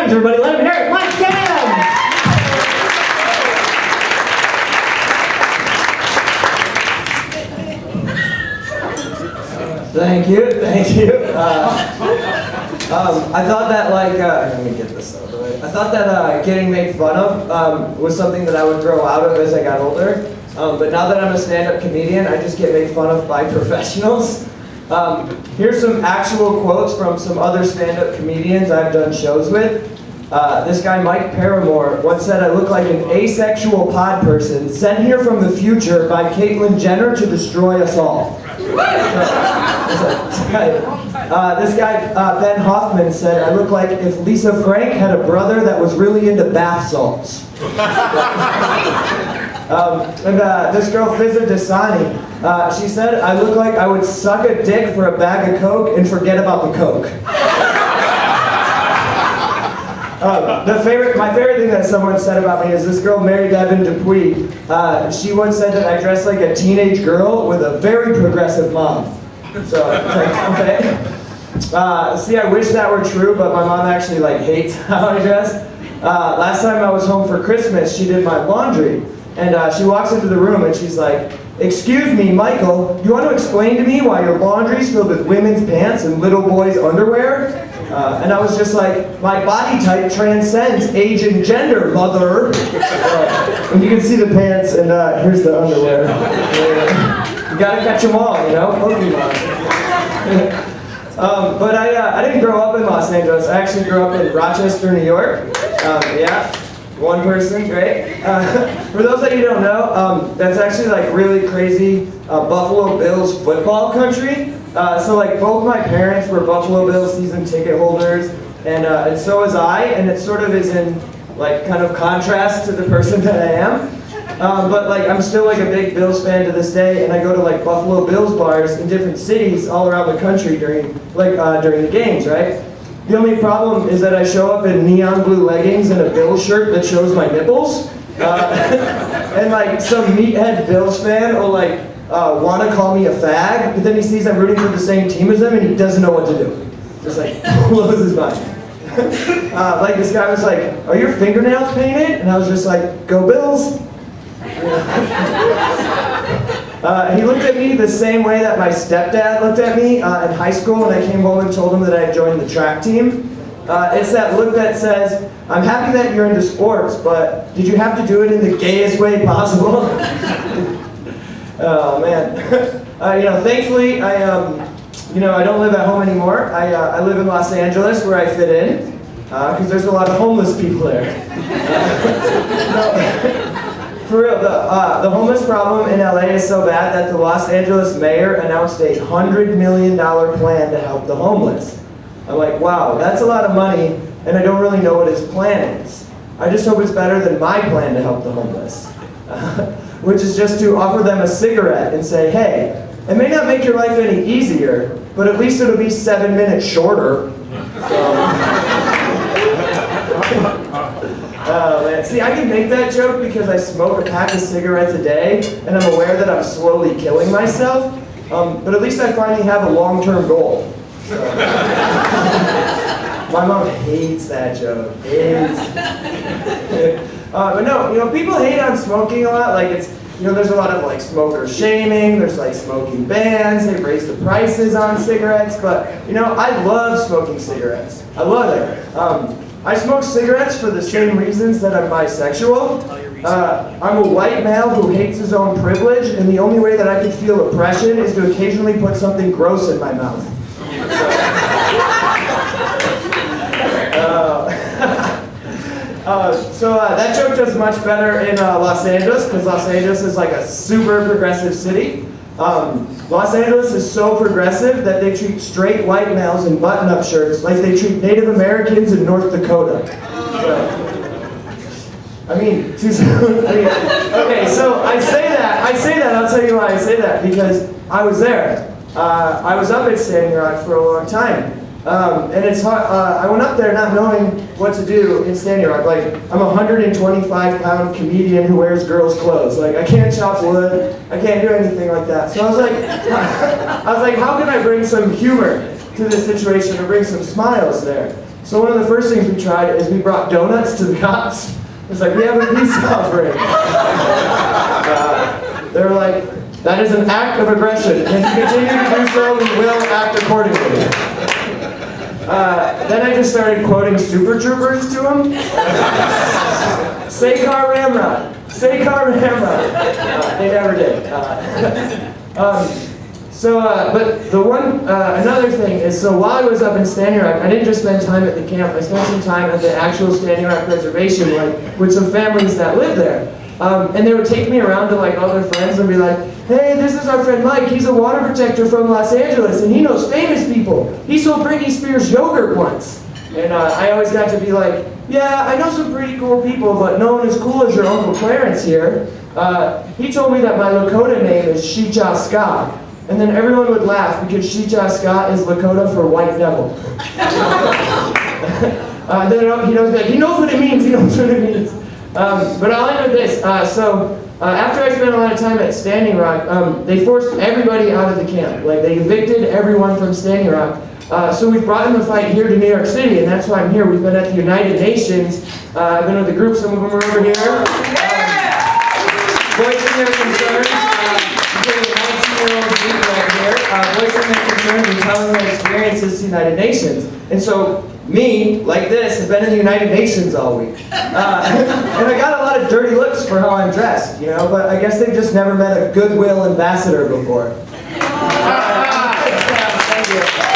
Gamms, everybody. Let him hear it. Mike Gamms! Thank you. I thought that let me get this out of the way. I thought that getting made fun of was something that I would grow out of as I got older. But now that I'm a stand-up comedian, I just get made fun of by professionals. Here's some actual quotes from some other stand-up comedians I've done shows with. This guy, Mike Paramore, once said, "I look like an asexual pod person sent here from the future by Caitlyn Jenner to destroy us all." This guy, Ben Hoffman, said, "I look like if Lisa Frank had a brother that was really into bath salts." This girl, Fizza Dasani, she said, "I look like I would suck a dick for a bag of Coke and forget about the Coke." My favorite thing that someone said about me is this girl, Mary Devin Dupuy. She once said that I dress like a teenage girl with a very progressive mom. So, it's like, okay. See, I wish that were true, but my mom actually hates how I dress. Last time I was home for Christmas, she did my laundry. And she walks into the room and she's like, "Excuse me, Michael, you want to explain to me why your laundry's filled with women's pants and little boys' underwear?" And I was just like, "My body type transcends age and gender, mother." And you can see the pants, and here's the underwear. You gotta catch them all, Pokemon. But I didn't grow up in Los Angeles. I actually grew up in Rochester, New York. Yeah. One person, great. For those that you don't know, that's actually really crazy Buffalo Bills football country. So both my parents were Buffalo Bills season ticket holders, and so was I, and it sort of is in kind of contrast to the person that I am. But I'm still a big Bills fan to this day, and I go to Buffalo Bills bars in different cities all around the country during the games, right? The only problem is that I show up in neon blue leggings and a Bills shirt that shows my nipples. And some meathead Bills fan will want to call me a fag, but then he sees I'm rooting for the same team as him and he doesn't know what to do. Just blows his mind. This guy was like, "Are your fingernails painted?" And I was just like, "Go Bills." He looked at me the same way that my stepdad looked at me in high school when I came home and told him that I had joined the track team. It's that look that says, "I'm happy that you're into sports, but did you have to do it in the gayest way possible?" Oh man. Thankfully I don't live at home anymore. I live in Los Angeles where I fit in, because there's a lot of homeless people there. For real, the homeless problem in LA is so bad that the Los Angeles mayor announced a $100 million plan to help the homeless. I'm like, wow, that's a lot of money, and I don't really know what his plan is. I just hope it's better than my plan to help the homeless, which is just to offer them a cigarette and say, "Hey, it may not make your life any easier, but at least it'll be 7 minutes shorter." Oh man, see, I can make that joke because I smoke a pack of cigarettes a day, and I'm aware that I'm slowly killing myself, but at least I finally have a long-term goal. So. My mom hates that joke, but no, people hate on smoking a lot, there's a lot of smoker shaming, there's smoking bans, they've raised the prices on cigarettes, but I love smoking cigarettes. I love it. I smoke cigarettes for the same reasons that I'm bisexual. I'm a white male who hates his own privilege, and the only way that I can feel oppression is to occasionally put something gross in my mouth. That joke does much better in Los Angeles, because Los Angeles is a super progressive city. Los Angeles is so progressive that they treat straight white males in button-up shirts like they treat Native Americans in North Dakota. Okay, so I say that, I'll tell you why I say that, because I was there. I was up at Standing Rock for a long time. And it's hard, I went up there not knowing what to do in Standing Rock. I'm a 125-pound comedian who wears girls' clothes. I can't chop wood, I can't do anything like that. So I was like, how can I bring some humor to this situation or bring some smiles there? So one of the first things we tried is we brought donuts to the cops. It's like, we have a peace offering. They were like, that is an act of aggression, and if you continue to do so, we will act accordingly. Then I just started quoting Super Troopers to them. Say car ramrod, say car ramrod. They never did. But the one, another thing is, so while I was up in Standing Rock, I didn't just spend time at the camp, I spent some time at the actual Standing Rock Reservation, like, with some families that live there. And they would take me around to like all their friends and be like, hey, this is our friend Mike, he's a water protector from Los Angeles, and he knows famous people. He sold Britney Spears yogurt once. And I always got to be like, yeah, I know some pretty cool people, but no one as cool as your Uncle Clarence here. He told me that my Lakota name is Shicha Ska. And then everyone would laugh because Shicha Ska is Lakota for white devil. He knows what it means, he knows what it means. But I'll end with this. After I spent a lot of time at Standing Rock, they forced everybody out of the camp. Like, they evicted everyone from Standing Rock. So we brought in the fight here to New York City, and that's why I'm here. We've been at the United Nations. I've been with the group, some of them are over here. Voicing their concerns. We're a 19-year-old group right here. Voicing their concerns and telling their experiences to the United Nations. And so, me, like this, have been in the United Nations all week. And I got a lot of dirty looks for how I'm dressed, you know, but I guess they've just never met a goodwill ambassador before. Thank you.